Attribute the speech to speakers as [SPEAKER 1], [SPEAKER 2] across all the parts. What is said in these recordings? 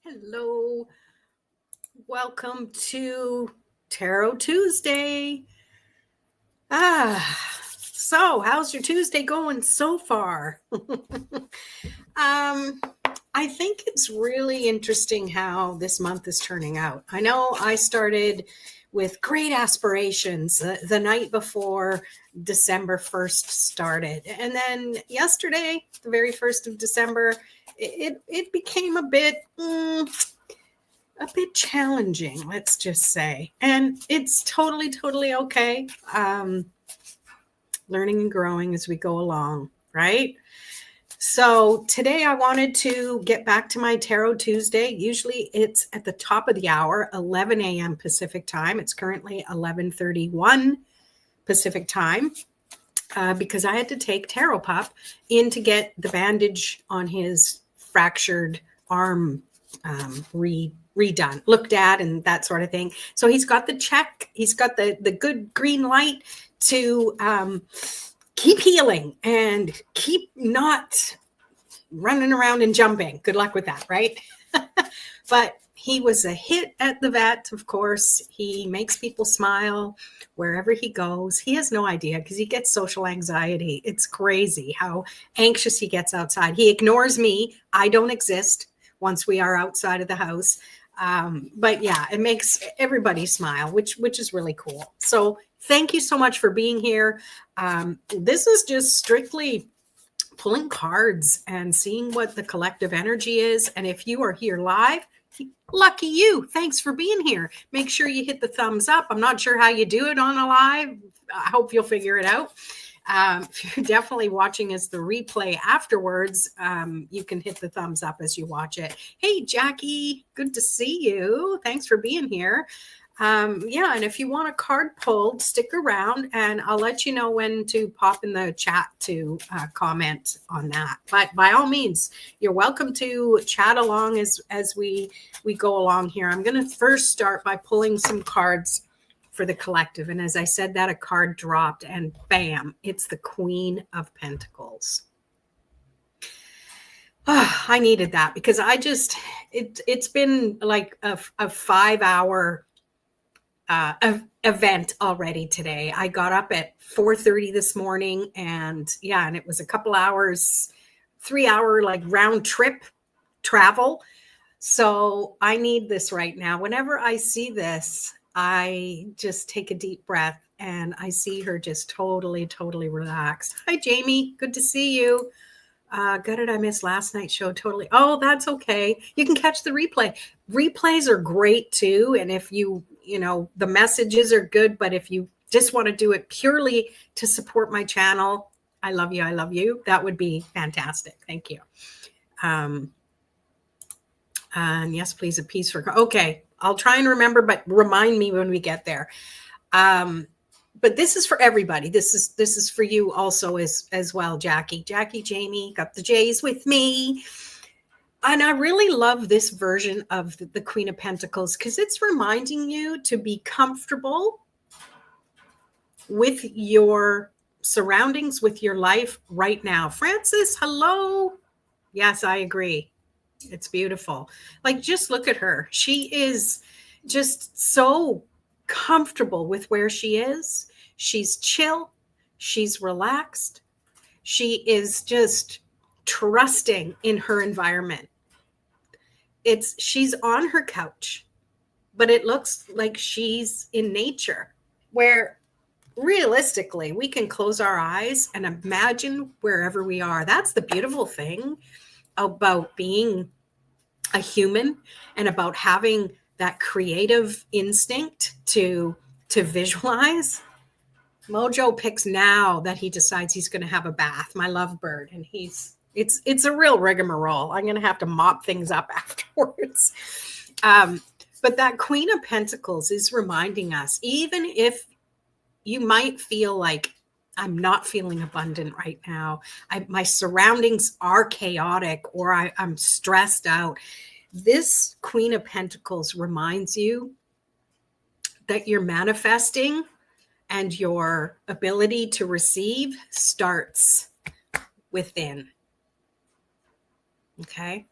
[SPEAKER 1] Hello, welcome to Tarot Tuesday. So how's your Tuesday going so far? I think it's really interesting how this month is turning out. I know I started with great aspirations the night before December 1st started. And then yesterday, the very 1st of December, it became a bit challenging, let's just say. And it's totally okay. Learning and growing as we go along, right? So today I wanted to get back to my Tarot Tuesday. Usually it's at the top of the hour, 11 a.m. Pacific time. It's currently 11:31 Pacific time because I had to take Tarot Pup in to get the bandage on his fractured arm redone, looked at, and that sort of thing. So he's got the check. He's got the good green light to keep healing and keep not running around and jumping. Good luck with that, right? But he was a hit at the vet, of course. He makes people smile wherever he goes. He has no idea because he gets social anxiety. It's crazy how anxious he gets outside. He ignores me. I don't exist once we are outside of the house. But yeah, it makes everybody smile, which is really cool. So thank you so much for being here. This is just strictly pulling cards and seeing what the collective energy is. And if you are here live, lucky you. Thanks for being here. Make sure you hit the thumbs up. I'm not sure how you do it on a live. I hope you'll figure it out. If you're definitely watching as the replay afterwards, you can hit the thumbs up as you watch it. Hey, Jackie, good to see you. Thanks for being here. Yeah, and if you want a card pulled, stick around and I'll let you know when to pop in the chat to comment on that. But by all means, you're welcome to chat along as we go along here. I'm going to first start by pulling some cards for the collective. And as I said that, a card dropped and bam, it's the Queen of Pentacles. Oh, I needed that because it's been like a 5-hour event already today. I got up at 4:30 this morning and it was a couple hours, 3-hour like round trip travel. So I need this right now. Whenever I see this, I just take a deep breath and I see her just totally relaxed. Hi, Jamie. Good to see you. Gutted I missed last night's show. Totally. Oh, that's okay. You can catch the replay. Replays are great too. And if you the messages are good, but if you just want to do it purely to support my channel, I love you. That would be fantastic. Thank you. And yes, please, a piece for, okay. I'll try and remember, but remind me when we get there. But this is for everybody. This is for you also as well, Jackie, Jamie, got the J's with me. And I really love this version of the Queen of Pentacles because it's reminding you to be comfortable with your surroundings, with your life right now. Francis, hello. Yes, I agree. It's beautiful. Like, just look at her. She is just so comfortable with where she is. She's chill. She's relaxed. She is just trusting in her environment. She's on her couch, but it looks like she's in nature, where realistically we can close our eyes and imagine wherever we are. That's the beautiful thing about being a human and about having that creative instinct to visualize. Mojo picks now that he decides he's going to have a bath, my lovebird, and it's a real rigmarole. I'm going to have to mop things up afterwards. But that Queen of Pentacles is reminding us, even if you might feel like I'm not feeling abundant right now, my surroundings are chaotic, or I'm stressed out. This Queen of Pentacles reminds you that you're manifesting and your ability to receive starts within. Okay.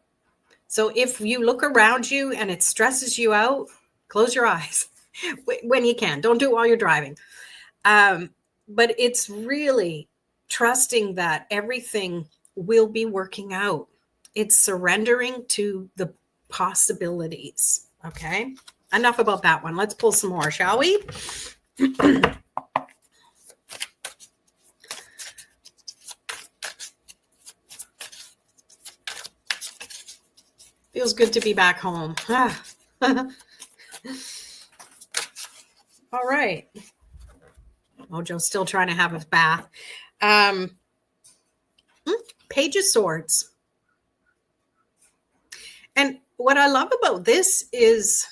[SPEAKER 1] So if you look around you and it stresses you out, close your eyes when you can. Don't do it while you're driving. But it's really trusting that everything will be working out. It's surrendering to the possibilities. Okay. Enough about that one. Let's pull some more, shall we? Feels good to be back home. All right. Mojo's still trying to have his bath. Page of Swords. And what I love about this is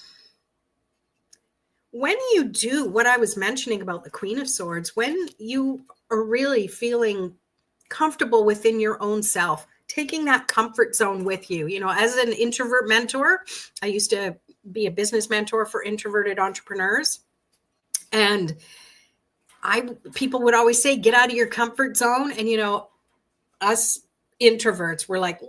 [SPEAKER 1] when you do what I was mentioning about the Queen of Swords, when you are really feeling comfortable within your own self, taking that comfort zone with you. You know, as an introvert mentor, I used to be a business mentor for introverted entrepreneurs. And people would always say, get out of your comfort zone. And, you know, us introverts were like,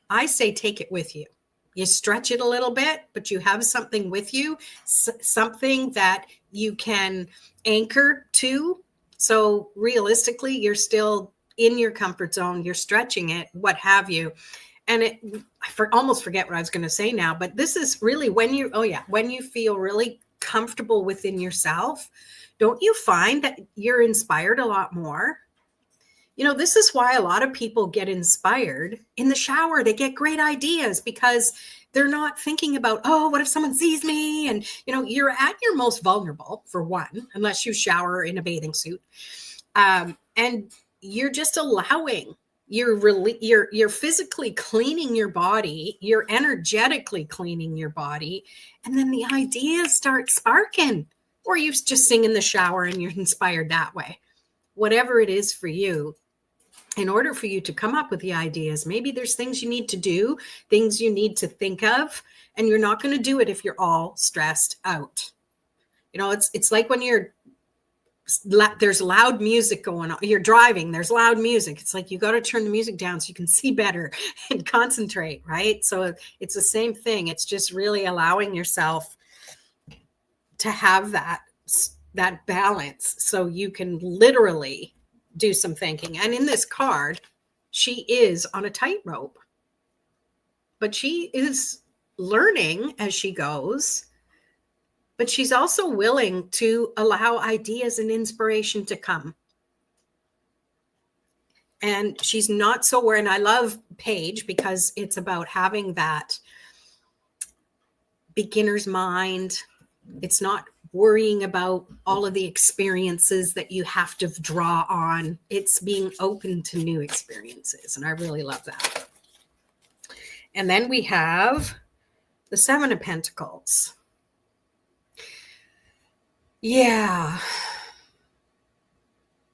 [SPEAKER 1] I say, take it with you. You stretch it a little bit, but you have something with you, something that you can anchor to. So realistically, you're still in your comfort zone, you're stretching it, what have you. And I almost forget what I was going to say now, but this is really when you feel really comfortable within yourself, don't you find that you're inspired a lot more? You know, this is why a lot of people get inspired in the shower. They get great ideas because they're not thinking about, oh, what if someone sees me? And, you know, you're at your most vulnerable, for one, unless you shower in a bathing suit. And you're just allowing, you're physically cleaning your body, you're energetically cleaning your body, and then the ideas start sparking. Or you just sing in the shower and you're inspired that way. Whatever it is for you, in order for you to come up with the ideas, maybe there's things you need to do, things you need to think of, and you're not going to do it if you're all stressed out. You know, it's like when there's loud music going on. You're driving, there's loud music. It's like you got to turn the music down so you can see better and concentrate, right? So it's the same thing. It's just really allowing yourself to have that balance so you can literally do some thinking. And in this card, she is on a tightrope, but she is learning as she goes, but she's also willing to allow ideas and inspiration to come. And she's not so worried. And I love Page because it's about having that beginner's mind. It's not worrying about all of the experiences that you have to draw on. It's being open to new experiences. And I really love that. And then we have the Seven of Pentacles. Yeah.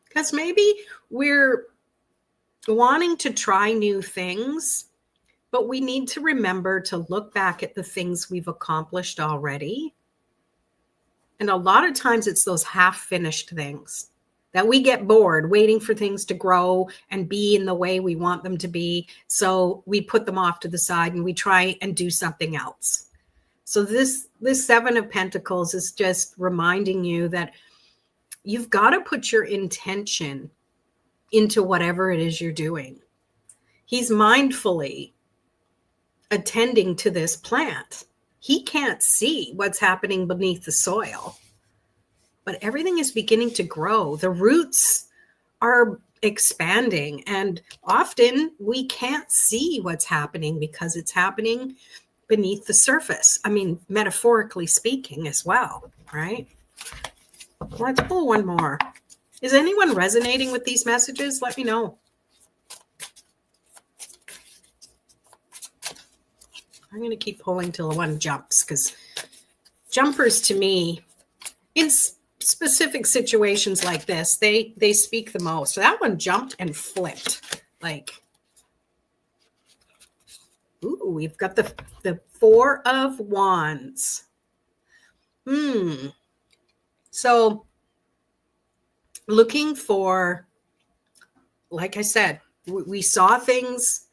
[SPEAKER 1] Because maybe we're wanting to try new things, but we need to remember to look back at the things we've accomplished already. And a lot of times it's those half-finished things that we get bored waiting for things to grow and be in the way we want them to be. So we put them off to the side and we try and do something else. So this Seven of Pentacles is just reminding you that you've got to put your intention into whatever it is you're doing. He's mindfully attending to this plant. He can't see what's happening beneath the soil, but everything is beginning to grow. The roots are expanding, and often we can't see what's happening because it's happening beneath the surface. I mean, metaphorically speaking as well, right? Let's pull one more. Is anyone resonating with these messages? Let me know. I'm going to keep pulling till the one jumps, because jumpers to me, in specific situations like this, they speak the most. So that one jumped and flipped. Like, ooh, we've got the Four of Wands. So looking for, like I said, we saw things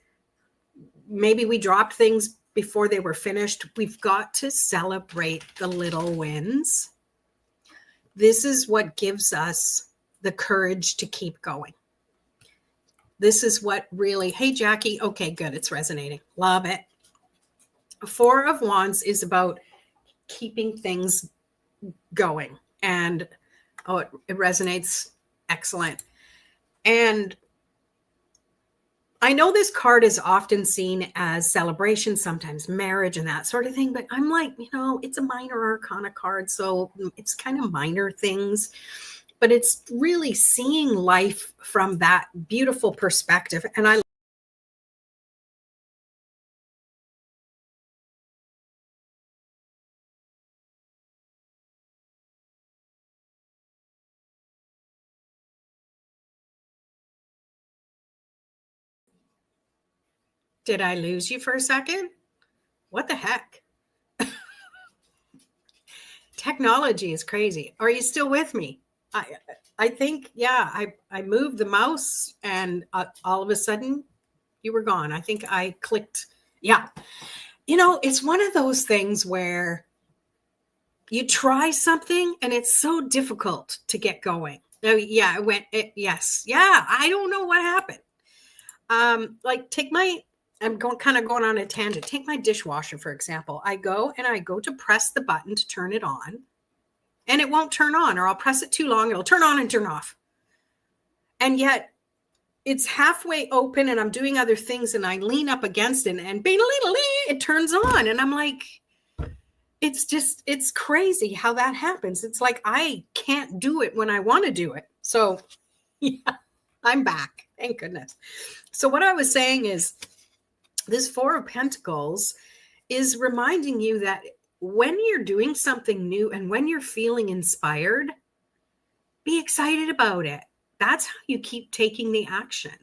[SPEAKER 1] maybe we dropped things before they were finished. We've got to celebrate the little wins. This is what gives us the courage to keep going. This is what really, hey, Jackie, okay, good. It's resonating. Love it. Four of Wands is about keeping things going. And it resonates. Excellent. And I know this card is often seen as celebration, sometimes marriage and that sort of thing, but I'm like, it's a minor arcana card, so it's kind of minor things, but it's really seeing life from that beautiful perspective. And did I lose you for a second? What the heck? Technology is crazy. Are you still with me? I think, yeah, I moved the mouse and all of a sudden you were gone. I think I clicked. Yeah. It's one of those things where you try something and it's so difficult to get going. Oh, yeah, yes. Yeah. I don't know what happened. I'm going on a tangent. Take my dishwasher, for example. I go to press the button to turn it on and it won't turn on, or I'll press it too long. It'll turn on and turn off. And yet it's halfway open and I'm doing other things and I lean up against it and it turns on. And I'm like, it's crazy how that happens. It's like, I can't do it when I want to do it. So yeah, I'm back. Thank goodness. So what I was saying is this Four of Pentacles is reminding you that when you're doing something new and when you're feeling inspired, be excited about it. That's how you keep taking the action.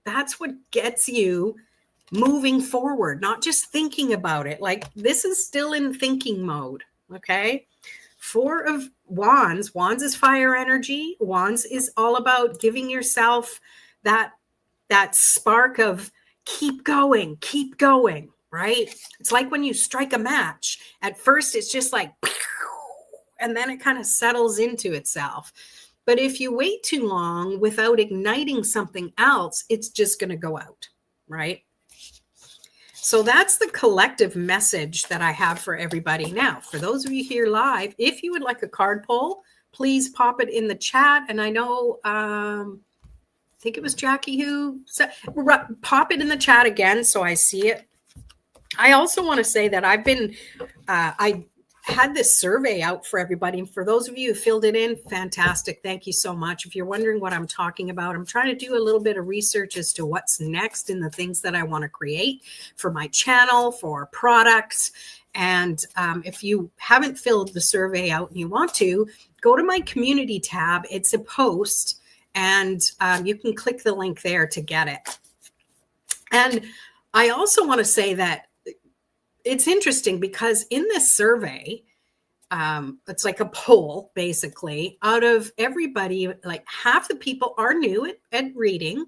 [SPEAKER 1] That's what gets you moving forward, not just thinking about it. Like, this is still in thinking mode. Okay. Four of Wands. Wands is fire energy. Wands is all about giving yourself that spark of keep going, right? It's like when you strike a match. At first, it's just like, and then it kind of settles into itself. But if you wait too long without igniting something else, it's just going to go out, right? So that's the collective message that I have for everybody. Now, for those of you here live, if you would like a card pull, please pop it in the chat. And I know, I think it was Jackie who said, pop it in the chat again so I see it. I also want to say that I've been, I had this survey out for everybody. And for those of you who filled it in, fantastic. Thank you so much. If you're wondering what I'm talking about, I'm trying to do a little bit of research as to what's next in the things that I want to create for my channel, for products. And if you haven't filled the survey out and you want to, go to my community tab. It's a post and you can click the link there to get it. And I also want to say that it's interesting because in this survey, it's like a poll, basically. Out of everybody, like half the people are new at reading,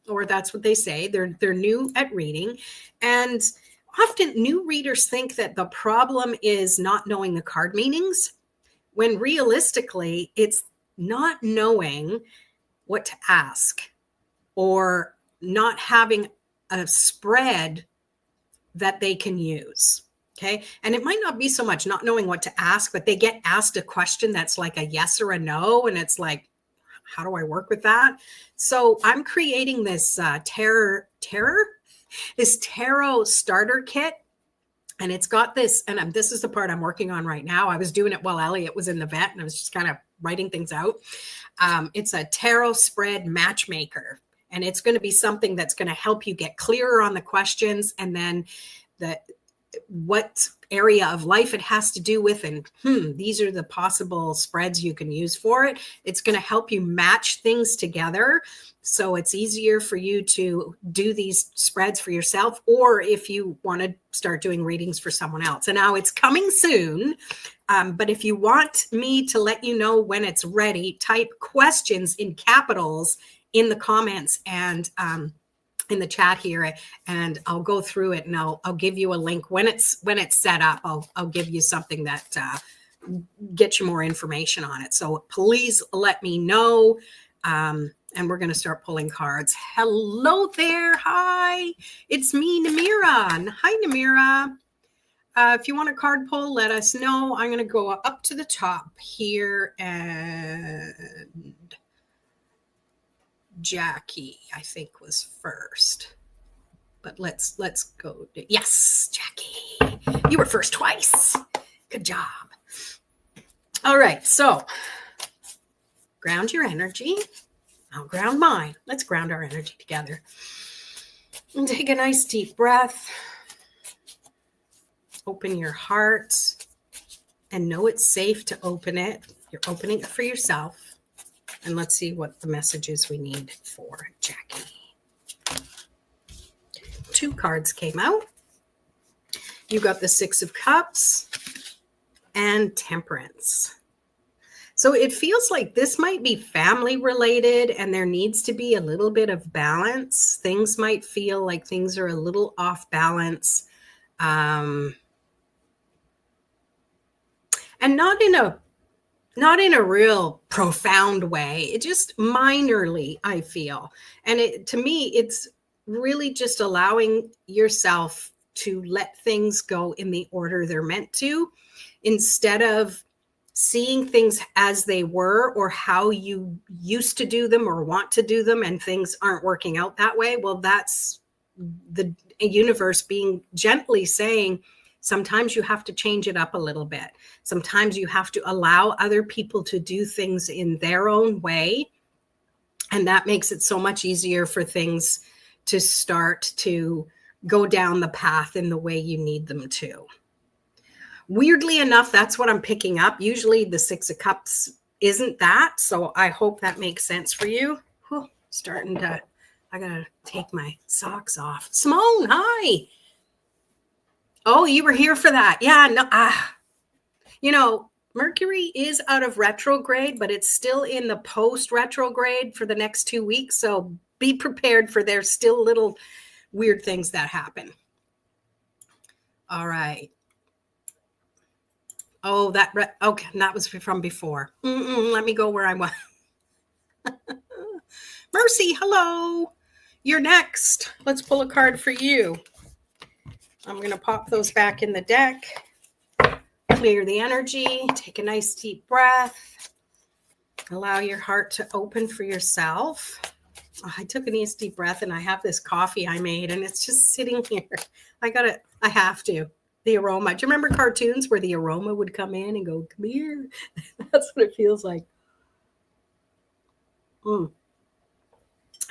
[SPEAKER 1] or that's what they say. They're new at reading. And often new readers think that the problem is not knowing the card meanings, when realistically, it's not knowing what to ask or not having a spread that they can use. Okay. And it might not be so much not knowing what to ask, but they get asked a question that's like a yes or a no. And it's like, how do I work with that? So I'm creating this this tarot starter kit. And it's got this, and this is the part I'm working on right now. I was doing it while Elliot was in the vet and I was just kind of writing things out. It's a tarot spread matchmaker. And it's going to be something that's going to help you get clearer on the questions and then what area of life it has to do with. And these are the possible spreads you can use for it. It's going to help you match things together. So it's easier for you to do these spreads for yourself, or if you want to start doing readings for someone else. And now it's coming soon. But if you want me to let you know when it's ready, type questions in capitals in the comments and in the chat here, and I'll go through it, and I'll give you a link when it's set up. I'll give you something that get you more information on it. So please let me know. And we're going to start pulling cards. Hello there. Hi, it's me, Namira. Hi, Namira. If you want a card pull, let us know. I'm going to go up to the top here, and Jackie, I think, was first. But let's go. Yes, Jackie, you were first twice. Good job. All right, so ground your energy. I'll ground mine. Let's ground our energy together. And take a nice deep breath. Open your heart and know it's safe to open it. You're opening it for yourself. And let's see what the messages we need for Jackie. 2 cards came out. You got the 6 of Cups and Temperance. So it feels like this might be family related, and there needs to be a little bit of balance. Things might feel like things are a little off balance. And not in a real profound way. It just minorly, I feel. And to me, it's really just allowing yourself to let things go in the order they're meant to, instead of seeing things as they were or how you used to do them or want to do them, and things aren't working out that way. Well, that's the universe being gently saying, sometimes you have to change it up a little bit. Sometimes you have to allow other people to do things in their own way. And that makes it so much easier for things to start to go down the path in the way you need them to. Weirdly enough, that's what I'm picking up. Usually the 6 of Cups isn't that. So I hope that makes sense for you. Whew, I gotta take my socks off. Simone, hi. Oh, you were here for that. Yeah, no, Mercury is out of retrograde, but it's still in the post-retrograde for the next 2 weeks. So be prepared for there's still little weird things that happen. All right. Oh, okay, that was from before. Let me go where I was. Mercy, hello. You're next. Let's pull a card for you. I'm going to pop those back in the deck. Clear the energy. Take a nice deep breath. Allow your heart to open for yourself. Oh, I took a nice deep breath, and I have this coffee I made, and it's just sitting here. I have to. The aroma. Do you remember cartoons where the aroma would come in and go, come here? That's what it feels like. And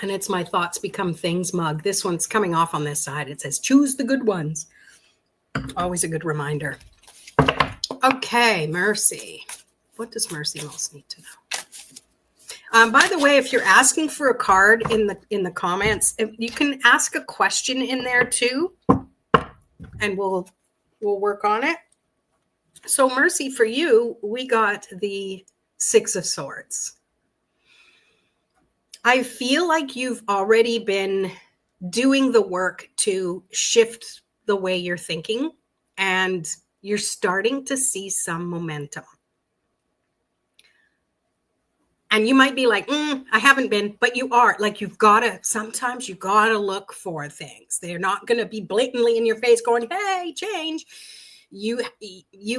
[SPEAKER 1] it's my thoughts become things mug. This one's coming off on this side. It says, choose the good ones. Always a good reminder. Okay, Mercy. What does Mercy most need to know? By the way, if you're asking for a card in the comments, you can ask a question in there too, and we'll work on it. So Mercy, for you, we got the 6 of Swords. I feel like you've already been doing the work to shift the way you're thinking, and you're starting to see some momentum. And you might be like, I haven't been, but you are. Like, sometimes you got to look for things. They're not going to be blatantly in your face going, hey, change. You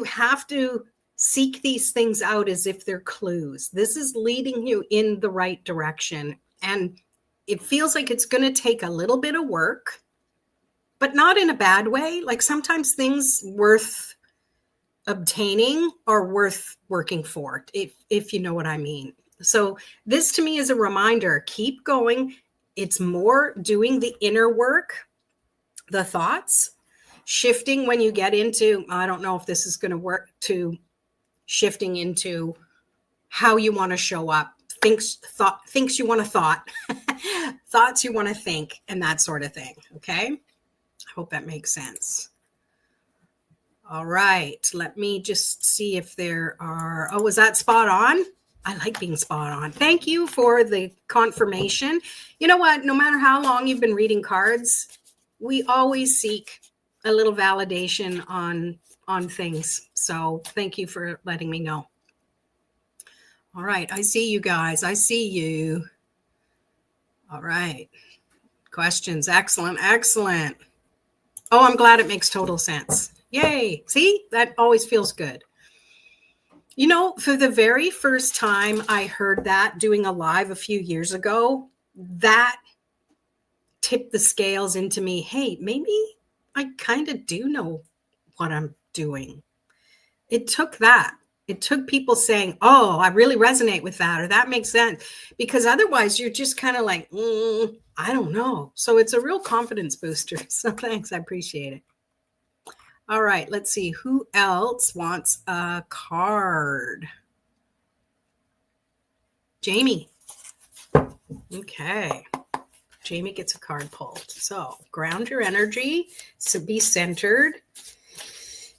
[SPEAKER 1] have to seek these things out as if they're clues. This is leading you in the right direction. And it feels like it's going to take a little bit of work, but not in a bad way. Like, sometimes things worth obtaining are worth working for, if you know what I mean. So this to me is a reminder, keep going. It's more doing the inner work, the thoughts, shifting when you get into, I don't know if this is going to work, to shifting into how you want to show up, thinks you want to thought, thoughts you want to think, and that sort of thing. Okay. I hope that makes sense. All right. Let me just see if there are, was that spot on? I like being spot on. Thank you for the confirmation. You know what? No matter how long you've been reading cards, we always seek a little validation on things. So thank you for letting me know. All right. I see you guys. I see you. All right. Questions. Excellent. Excellent. Oh, I'm glad it makes total sense. Yay. See, that always feels good. You know, for the very first time I heard that doing a live a few years ago, that tipped the scales into me. Hey, maybe I kind of do know what I'm doing. It took that. It took people saying, oh, I really resonate with that, or that makes sense. Because otherwise you're just kind of like, I don't know. So it's a real confidence booster. So thanks. I appreciate it. All right, let's see. Who else wants a card? Jamie. Okay. Jamie gets a card pulled. So ground your energy. So be centered.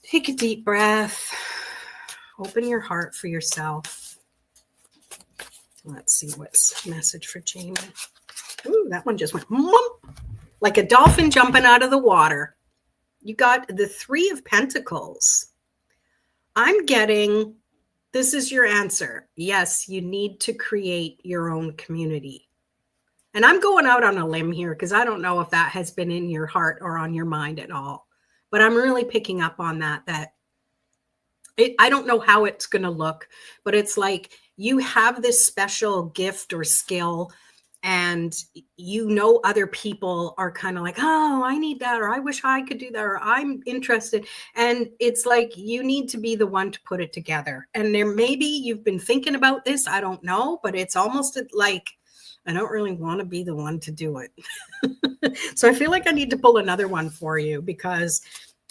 [SPEAKER 1] Take a deep breath. Open your heart for yourself. Let's see what's message for Jamie. Ooh, that one just went like a dolphin jumping out of the water. You got the 3 of Pentacles. I'm getting, this is your answer. Yes, you need to create your own community. And I'm going out on a limb here because I don't know if that has been in your heart or on your mind at all. But I'm really picking up on that I don't know how it's going to look, but it's like you have this special gift or skill, and you know other people are kind of like, oh, I need that, or I wish I could do that, or I'm interested. And it's like you need to be the one to put it together. And there maybe you've been thinking about this, I don't know, but it's almost like I don't really want to be the one to do it. So I feel like I need to pull another one for you, because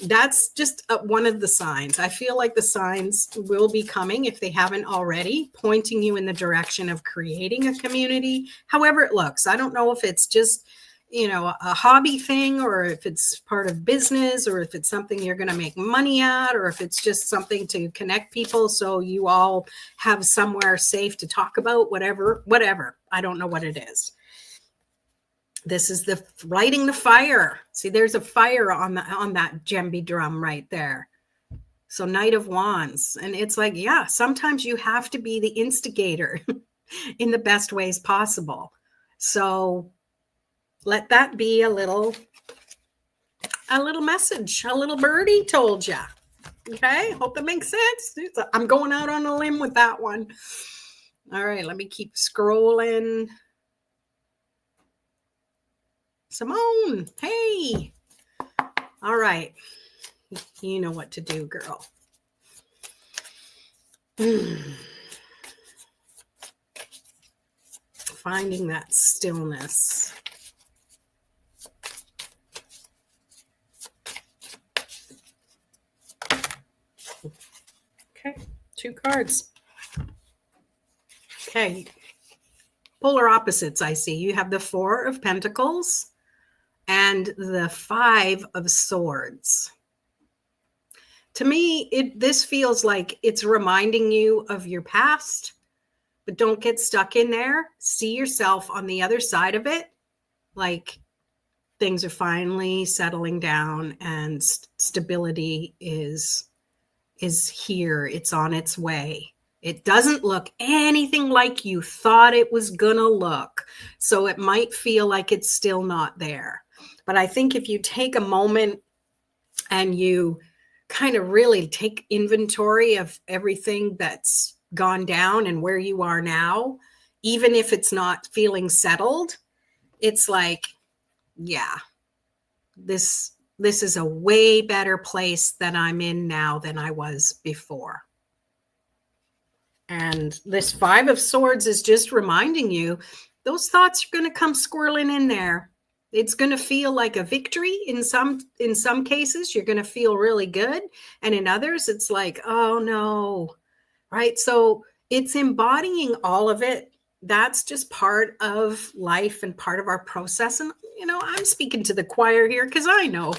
[SPEAKER 1] that's just one of the signs. I feel like the signs will be coming, if they haven't already, pointing you in the direction of creating a community, however it looks. I don't know if it's just, you know, a hobby thing, or if it's part of business, or if it's something you're going to make money at, or if it's just something to connect people so you all have somewhere safe to talk about whatever. I don't know what it is. This is the lighting the fire. See, there's a fire on that djembe drum right there. So Knight of Wands. And it's like, yeah, sometimes you have to be the instigator in the best ways possible. So let that be a little message. A little birdie told you. Okay, hope that makes sense. I'm going out on a limb with that one. All right, let me keep scrolling. Simone, hey. All right. You know what to do, girl. Finding that stillness. Okay, 2 cards. Okay, polar opposites I see. You have the 4 of Pentacles and the 5 of Swords. To me, this feels like it's reminding you of your past, but don't get stuck in there. See yourself on the other side of it, like things are finally settling down and stability is here. It's on its way. It doesn't look anything like you thought it was gonna look. So it might feel like it's still not there. But I think if you take a moment and you kind of really take inventory of everything that's gone down and where you are now, even if it's not feeling settled, it's like, yeah, this is a way better place that I'm in now than I was before. And this 5 of Swords is just reminding you those thoughts are going to come squirreling in there. It's going to feel like a victory in some cases. You're going to feel really good, and in others it's like, oh no, right? So it's embodying all of it. That's just part of life and part of our process. And you know, I'm speaking to the choir here because I know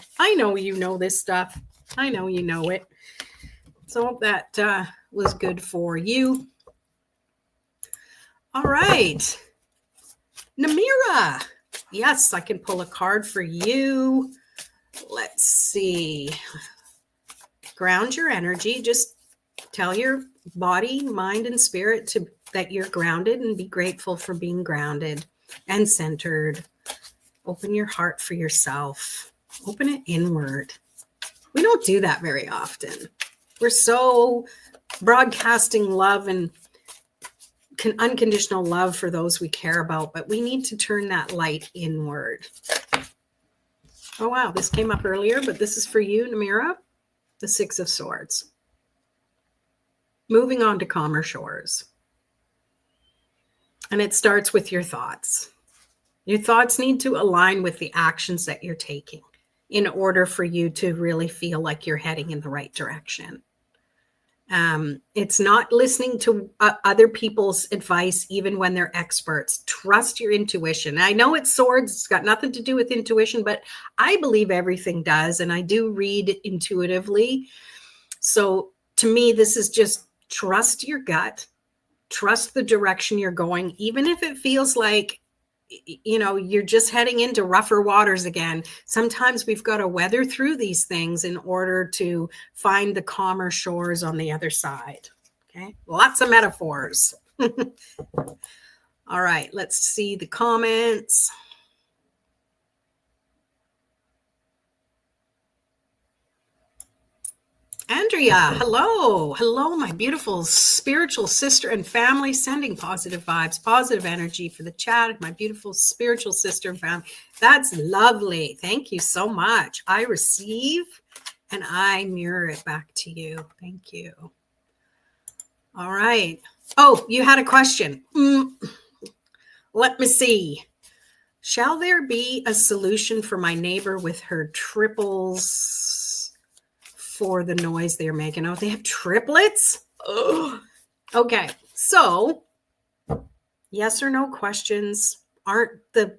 [SPEAKER 1] you know this stuff. I know you know it. So that was good for you. All right. Namira. Yes, I can pull a card for you. Let's see. Ground your energy. Just tell your body, mind, and spirit that you're grounded and be grateful for being grounded and centered. Open your heart for yourself. Open it inward. We don't do that very often. We're so broadcasting love and unconditional love for those we care about, but we need to turn that light inward. Oh, wow. This came up earlier, but this is for you, Namira. The Six of Swords. Moving on to calmer shores. And it starts with your thoughts. Your thoughts need to align with the actions that you're taking in order for you to really feel like you're heading in the right direction. It's not listening to other people's advice, even when they're experts. Trust your intuition. I know it's swords. It's got nothing to do with intuition, but I believe everything does. And I do read intuitively. So to me, this is just trust your gut, trust the direction you're going, even if it feels like, you're just heading into rougher waters again. Sometimes we've got to weather through these things in order to find the calmer shores on the other side. Okay. Lots of metaphors. All right. Let's see the comments. Andrea, hello. Hello, my beautiful spiritual sister and family, sending positive vibes, positive energy for the chat. My beautiful spiritual sister and family. That's lovely. Thank you so much. I receive and I mirror it back to you. Thank you. All right. Oh, you had a question. Let me see. Shall there be a solution for my neighbor with her triples? For the noise they're making. Oh, they have triplets? Ugh. Okay, so yes or no questions aren't the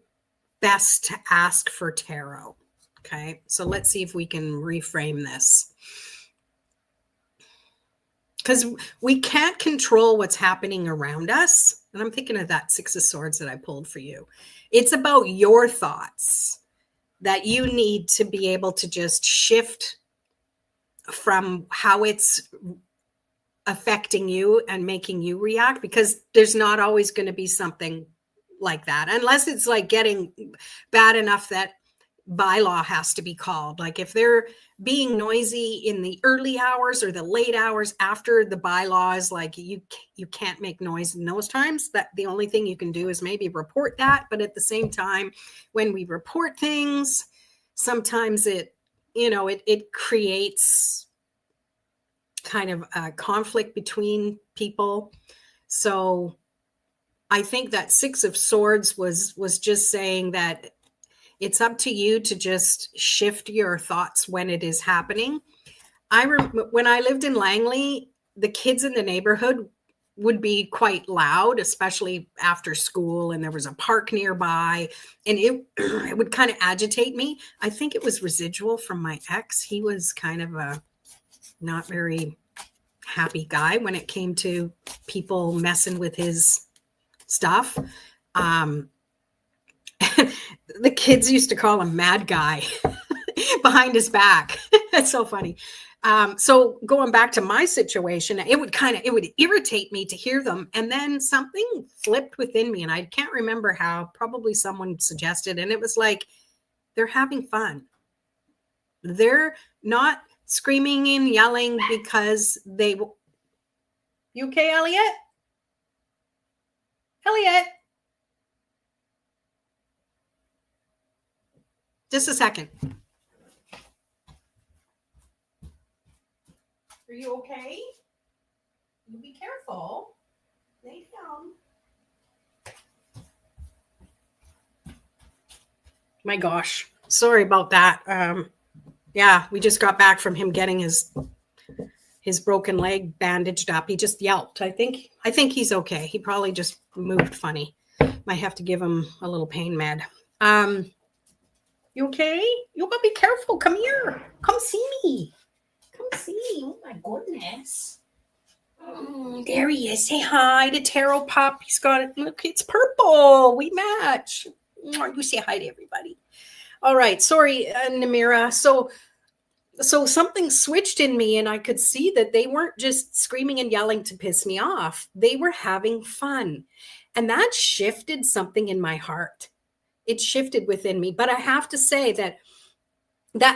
[SPEAKER 1] best to ask for tarot. Okay, so let's see if we can reframe this. Because we can't control what's happening around us. And I'm thinking of that Six of Swords that I pulled for you. It's about your thoughts that you need to be able to just shift from how it's affecting you and making you react, because there's not always going to be something like that unless it's like getting bad enough that bylaw has to be called. Like if they're being noisy in the early hours or the late hours after the bylaw is like you can't make noise in those times, that the only thing you can do is maybe report that. But at the same time, when we report things, sometimes it creates kind of a conflict between people. So I think that Six of Swords was just saying that it's up to you to just shift your thoughts when it is happening. When I lived in Langley, the kids in the neighborhood would be quite loud, especially after school, and there was a park nearby, and it would kind of agitate me. I think it was residual from my ex. He was kind of a not very happy guy when it came to people messing with his stuff. The kids used to call him Mad Guy behind his back. That's so funny. So going back to my situation, it would irritate me to hear them. And then something flipped within me, and I can't remember how. Probably someone suggested, and it was like, they're having fun. They're not screaming and yelling because they... You okay, Elliot? Elliot? Just a second. Are you okay? You be careful. Lay down. My gosh. Sorry about that. Yeah, we just got back from him getting his broken leg bandaged up. He just yelped. I think he's okay. He probably just moved funny. Might have to give him a little pain med. You okay? You gotta be careful. Come here. Come see me. Come see me. Oh my goodness. There he is. Say hi to Tarot Pop. He's got it. Look, it's purple. We match. You say hi to everybody. All right. Sorry, Namira. So something switched in me, and I could see that they weren't just screaming and yelling to piss me off. They were having fun. And that shifted something in my heart. It shifted within me. But I have to say that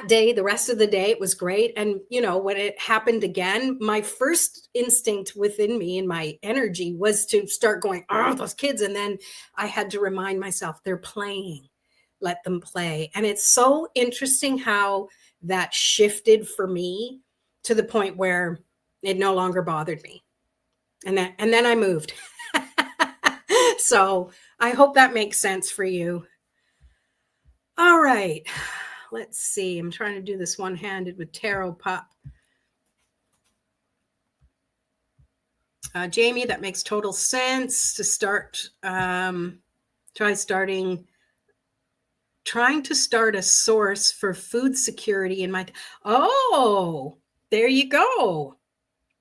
[SPEAKER 1] day, the rest of the day, it was great. And, when it happened again, my first instinct within me and my energy was to start going, oh, those kids. And then I had to remind myself, they're playing. Let them play. And it's so interesting how that shifted for me to the point where it no longer bothered me. And then I moved. So I hope that makes sense for you. All right. Let's see. I'm trying to do this one-handed with Tarot Pop. Jamie, that makes total sense to start. Trying to start a source for food security in my. Oh, there you go.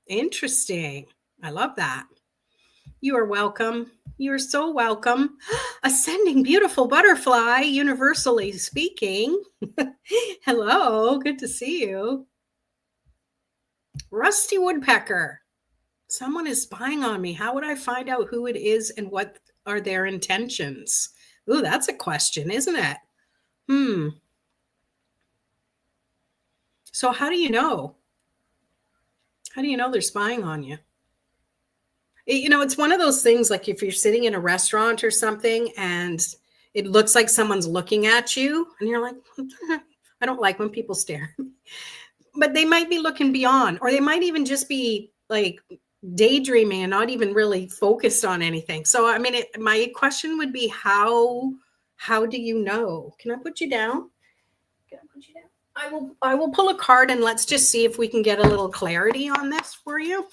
[SPEAKER 1] Interesting. I love that. You are welcome. You're so welcome. Ascending beautiful butterfly, universally speaking. Hello, good to see you. Rusty woodpecker. Someone is spying on me. How would I find out who it is and what are their intentions? Ooh, that's a question, isn't it? So how do you know? How do you know they're spying on you? It's one of those things, like if you're sitting in a restaurant or something and it looks like someone's looking at you and you're like, I don't like when people stare. But they might be looking beyond, or they might even just be like daydreaming and not even really focused on anything. So, I mean, my question would be, how do you know? Can I put you down? Can I put you down? I will pull a card and let's just see if we can get a little clarity on this for you.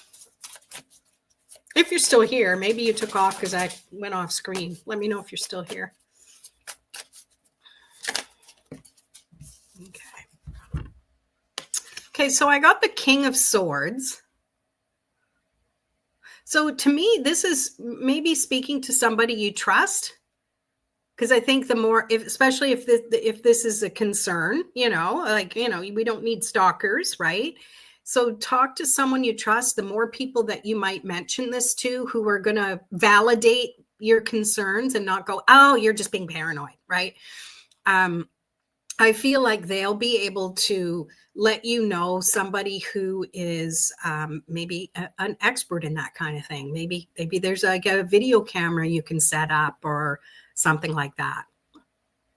[SPEAKER 1] If you're still here, maybe you took off because I went off screen. Let me know if you're still here. Okay, so I got the King of Swords. So to me, this is maybe speaking to somebody you trust. Because I think the more, especially if this is a concern, we don't need stalkers, right? So talk to someone you trust. The more people that you might mention this to who are going to validate your concerns and not go, oh, you're just being paranoid, right? I feel like they'll be able to let you know somebody who is maybe an expert in that kind of thing. Maybe there's like a video camera you can set up or something like that.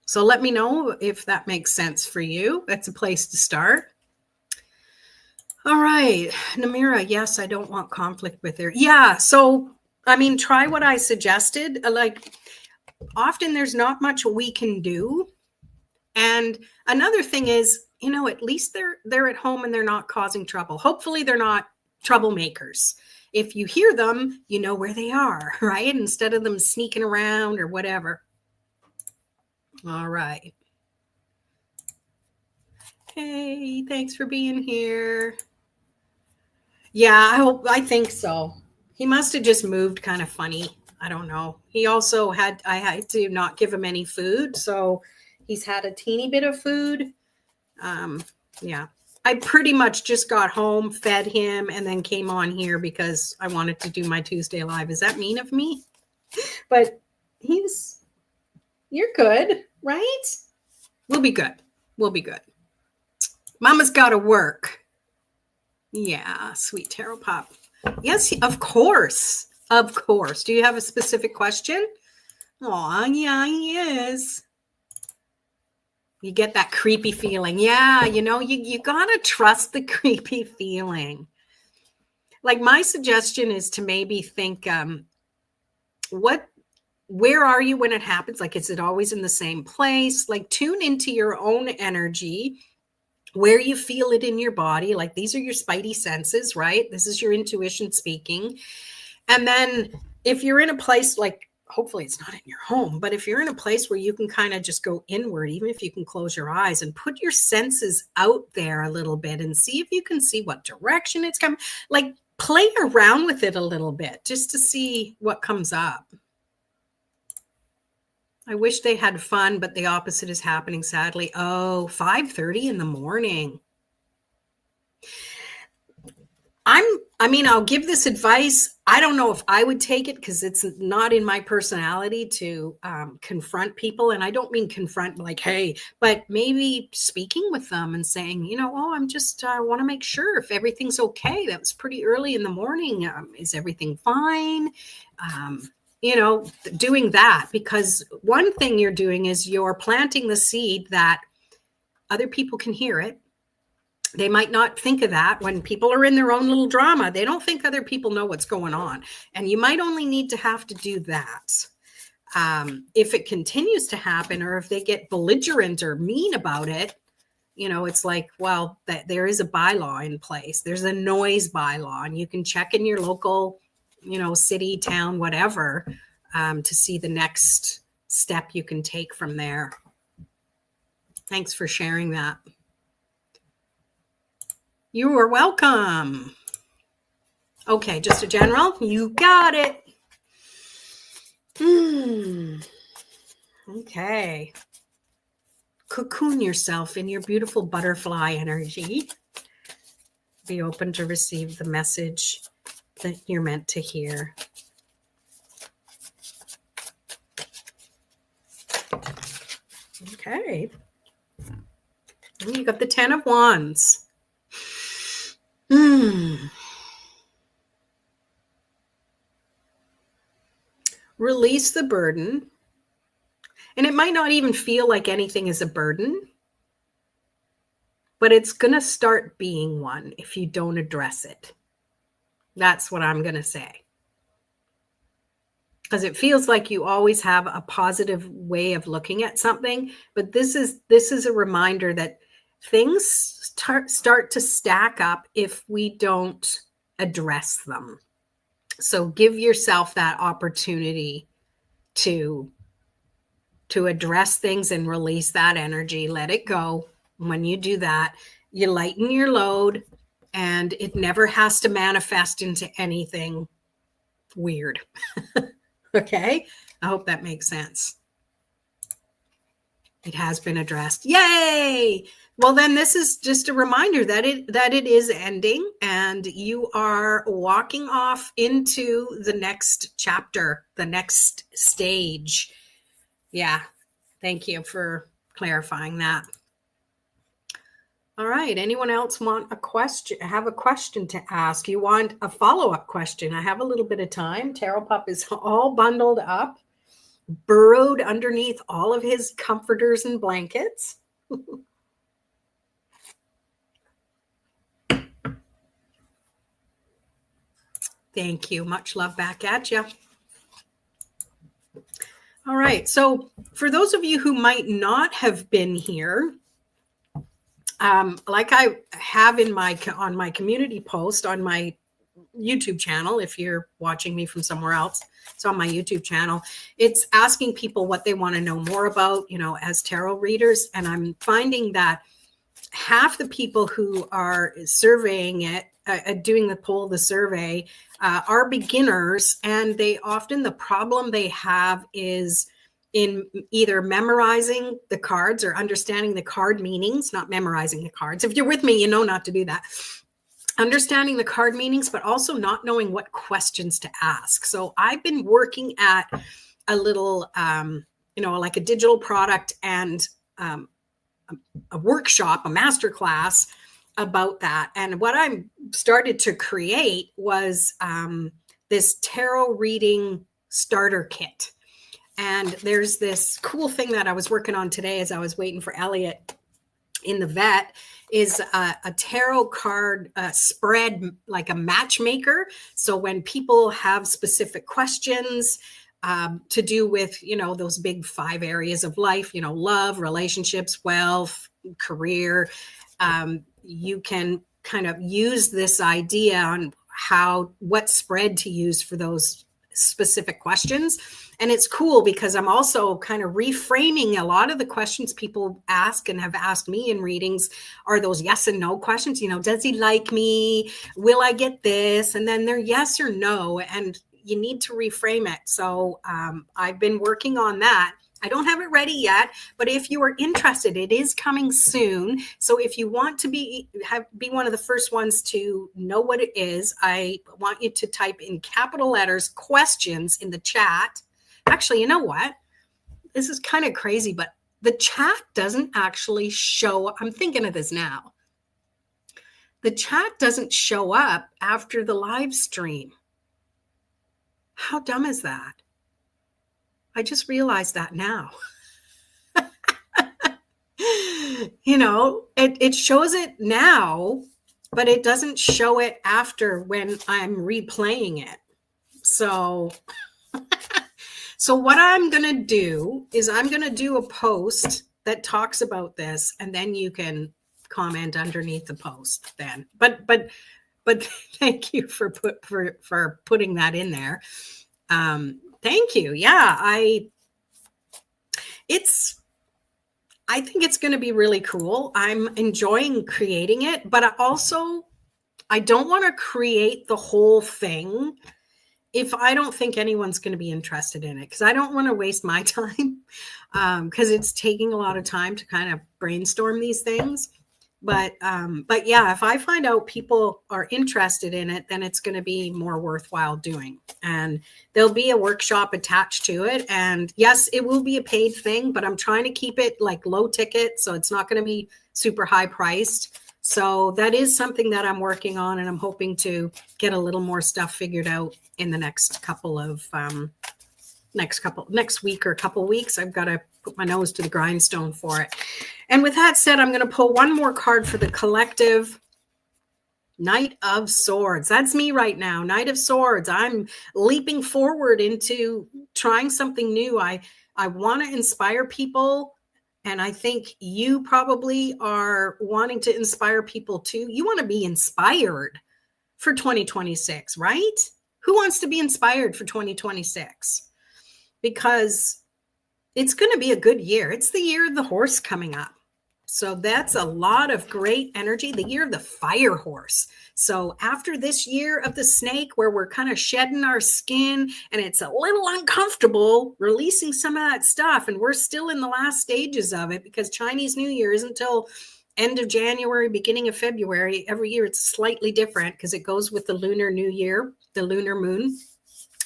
[SPEAKER 1] So let me know if that makes sense for you. That's a place to start. All right, Namira, yes, I don't want conflict with her. Yeah, so, I mean, try what I suggested. Like, often there's not much we can do. And another thing is, at least they're at home and they're not causing trouble. Hopefully they're not troublemakers. If you hear them, you know where they are, right? Instead of them sneaking around or whatever. All right. Hey, thanks for being here. Yeah, I think so. He must have just moved kind of funny. I don't know. He also I had to not give him any food. So he's had a teeny bit of food. Yeah. I pretty much just got home, fed him, and then came on here because I wanted to do my Tuesday live. Is that mean of me? But you're good, right? We'll be good. We'll be good. Mama's got to work. Yeah, sweet Tarot Pop. Yes, of course. Of course. Do you have a specific question? Oh, yeah, he is. You get that creepy feeling. Yeah, you got to trust the creepy feeling. Like, my suggestion is to maybe think, where are you when it happens? Like, is it always in the same place? Like, tune into your own energy, where you feel it in your body. Like, these are your spidey senses, right? This is your intuition speaking. And then if you're in a place, like, hopefully it's not in your home, but if you're in a place where you can kind of just go inward, even if you can close your eyes and put your senses out there a little bit and see if you can see what direction it's coming. Like, play around with it a little bit just to see what comes up. I wish they had fun, but the opposite is happening, sadly. Oh, 5:30 in the morning. I'll give this advice. I don't know if I would take it because it's not in my personality to confront people. And I don't mean confront like, hey, but maybe speaking with them and saying, I'm just want to make sure if everything's okay. That was pretty early in the morning. Is everything fine? Doing that, because one thing you're doing is you're planting the seed that other people can hear it. They might not think of that when people are in their own little drama. They don't think other people know what's going on. And you might only need to have to do that. If it continues to happen, or if they get belligerent or mean about it, it's like, well, there is a bylaw in place. There's a noise bylaw, and you can check in your local, city, town, whatever, to see the next step you can take from there. Thanks for sharing that. You are welcome. Okay, just a general. You got it. Okay. Cocoon yourself in your beautiful butterfly energy. Be open to receive the message that you're meant to hear. Okay. And you got the 10 of Wands. Release the burden. And it might not even feel like anything is a burden, but it's going to start being one if you don't address it. That's what I'm going to say. Because it feels like you always have a positive way of looking at something, but this is a reminder that things start to stack up if we don't address them. So give yourself that opportunity to address things and release that energy. Let it go. When you do that, you lighten your load, and it never has to manifest into anything weird. Okay? I hope that makes sense. It has been addressed. Yay! Well, then this is just a reminder that it is ending, and you are walking off into the next chapter, the next stage. Yeah. Thank you for clarifying that. All right. Anyone else want a question? Have a question to ask? You want a follow-up question? I have a little bit of time. Tarot Pup is all bundled up, burrowed underneath all of his comforters and blankets. Thank you. Much love back at you. All right. So for those of you who might not have been here, like I have on my community post on my YouTube channel, if you're watching me from somewhere else, it's on my YouTube channel. It's asking people what they want to know more about, as tarot readers. And I'm finding that half the people who are surveying it, doing the poll, the survey, are beginners. And the problem they have is in either memorizing the cards or understanding the card meanings, not memorizing the cards. If you're with me, you know not to do that. Understanding the card meanings, but also not knowing what questions to ask. So I've been working at a little, like a digital product and a workshop, a masterclass about that. And what I started to create was this tarot reading starter kit. And there's this cool thing that I was working on today as I was waiting for Elliot in the vet, is a tarot card spread, like a matchmaker. So when people have specific questions to do with, those big 5 areas of life, love, relationships, wealth, career, you can kind of use this idea on what spread to use for those specific questions. And it's cool because I'm also kind of reframing a lot of the questions people ask and have asked me in readings are those yes and no questions. Does he like me? Will I get this? And then they're yes or no. And you need to reframe it. So I've been working on that. I don't have it ready yet, but if you are interested, it is coming soon. So if you want to be one of the first ones to know what it is, I want you to type in capital letters questions in the chat. Actually, you know what? This is kind of crazy, but the chat doesn't actually show. I'm thinking of this now. The chat doesn't show up after the live stream. How dumb is that? I just realized that now. It shows it now, but it doesn't show it after when I'm replaying it. So what I'm going to do is I'm going to do a post that talks about this, and then you can comment underneath the post then. But thank you for putting that in there. Thank you. Yeah, I think it's going to be really cool. I'm enjoying creating it, but I don't want to create the whole thing if I don't think anyone's going to be interested in it, because I don't want to waste my time, because it's taking a lot of time to kind of brainstorm these things. But yeah, if I find out people are interested in it, then it's going to be more worthwhile doing. And there'll be a workshop attached to it. And yes, it will be a paid thing, but I'm trying to keep it like low ticket. So it's not going to be super high priced. So that is something that I'm working on. And I'm hoping to get a little more stuff figured out in the next next week or couple weeks. I've got to put my nose to the grindstone for it. And with that said, I'm going to pull one more card for the collective. Knight of Swords. That's me right now. Knight of Swords. I'm leaping forward into trying something new. I want to inspire people. And I think you probably are wanting to inspire people too. You want to be inspired for 2026, right? Who wants to be inspired for 2026? Because it's going to be a good year. It's the year of the horse coming up. So that's a lot of great energy, the year of the fire horse. So after this year of the snake, where we're kind of shedding our skin and it's a little uncomfortable releasing some of that stuff, and we're still in the last stages of it because Chinese New Year isn't until end of January, beginning of February. Every year it's slightly different because it goes with the Lunar New Year, the lunar moon.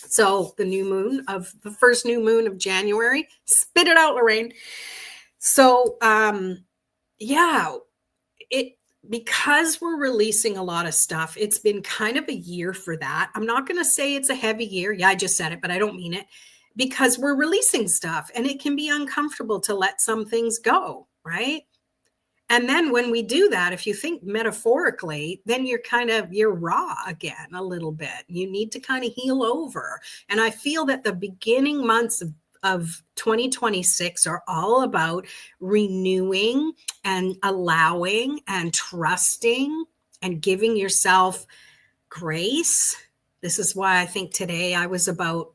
[SPEAKER 1] So the new moon of the first new moon of January. Spit it out, Lorraine. So yeah, because we're releasing a lot of stuff, it's been kind of a year for that. I'm not going to say it's a heavy year. Yeah, I just said it, but I don't mean it, because we're releasing stuff and it can be uncomfortable to let some things go, right? And then when we do that, if you think metaphorically, then you're raw again a little bit. You need to kind of heal over. And I feel that the beginning months of 2026 are all about renewing and allowing and trusting and giving yourself grace. This is why I think today I was about,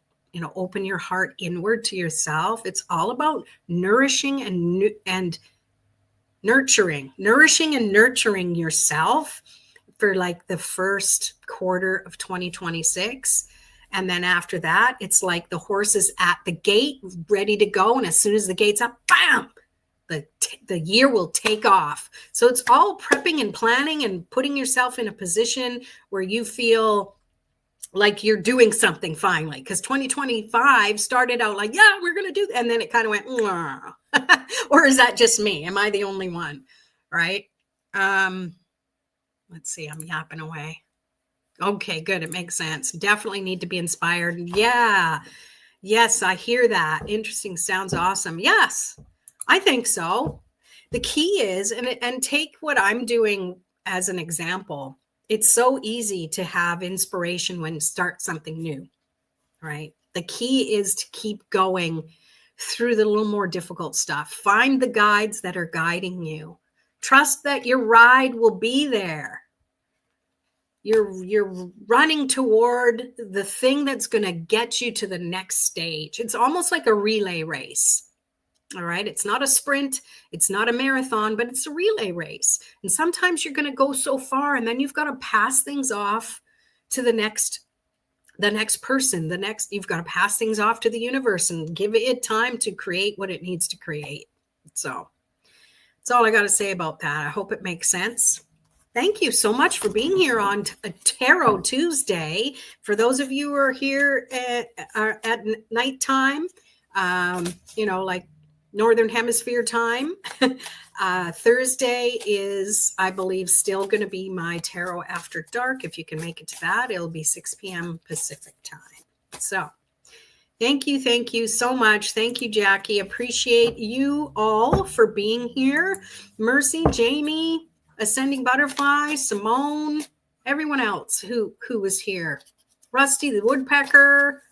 [SPEAKER 1] open your heart inward to yourself. It's all about nourishing and nourishing and nurturing yourself for like the first quarter of 2026. And then after that, it's like the horse is at the gate, ready to go. And as soon as the gate's up, bam, the year will take off. So it's all prepping and planning and putting yourself in a position where you feel like you're doing something finally. Because 2025 started out like, yeah, we're going to do that. And then it kind of went, or is that just me? Am I the only one? Right? Let's see. I'm yapping away. Okay, good. It makes sense. Definitely need to be inspired. Yeah. Yes, I hear that. Interesting. Sounds awesome. Yes, I think so. The key is, and take what I'm doing as an example. It's so easy to have inspiration when you start something new, right? The key is to keep going through the little more difficult stuff. Find the guides that are guiding you. Trust that your ride will be there. you're running toward the thing that's going to get you to the next stage. It's almost like a relay race. All right. It's not a sprint. It's not a marathon, but it's a relay race. And sometimes you're going to go so far and then you've got to pass things off to the next person, you've got to pass things off to the universe and give it time to create what it needs to create. So that's all I got to say about that. I hope it makes sense. Thank you so much for being here on Tarot Tuesday. For those of you who are here at nighttime, like Northern Hemisphere time, Thursday is, I believe, still going to be my Tarot After Dark. If you can make it to that, it'll be 6 p.m. Pacific time. So thank you so much. Thank you, Jackie. Appreciate you all for being here. Mercy, Jamie, Ascending Butterfly, Simone, everyone else who was here. Rusty the Woodpecker,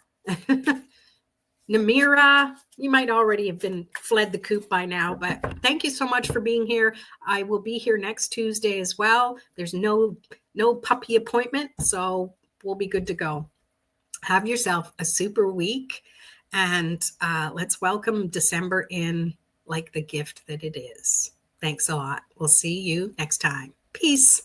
[SPEAKER 1] Namira, you might already have fled the coop by now, but thank you so much for being here. I will be here next Tuesday as well. There's no puppy appointment, so we'll be good to go. Have yourself a super week, and let's welcome December in like the gift that it is. Thanks a lot. We'll see you next time. Peace.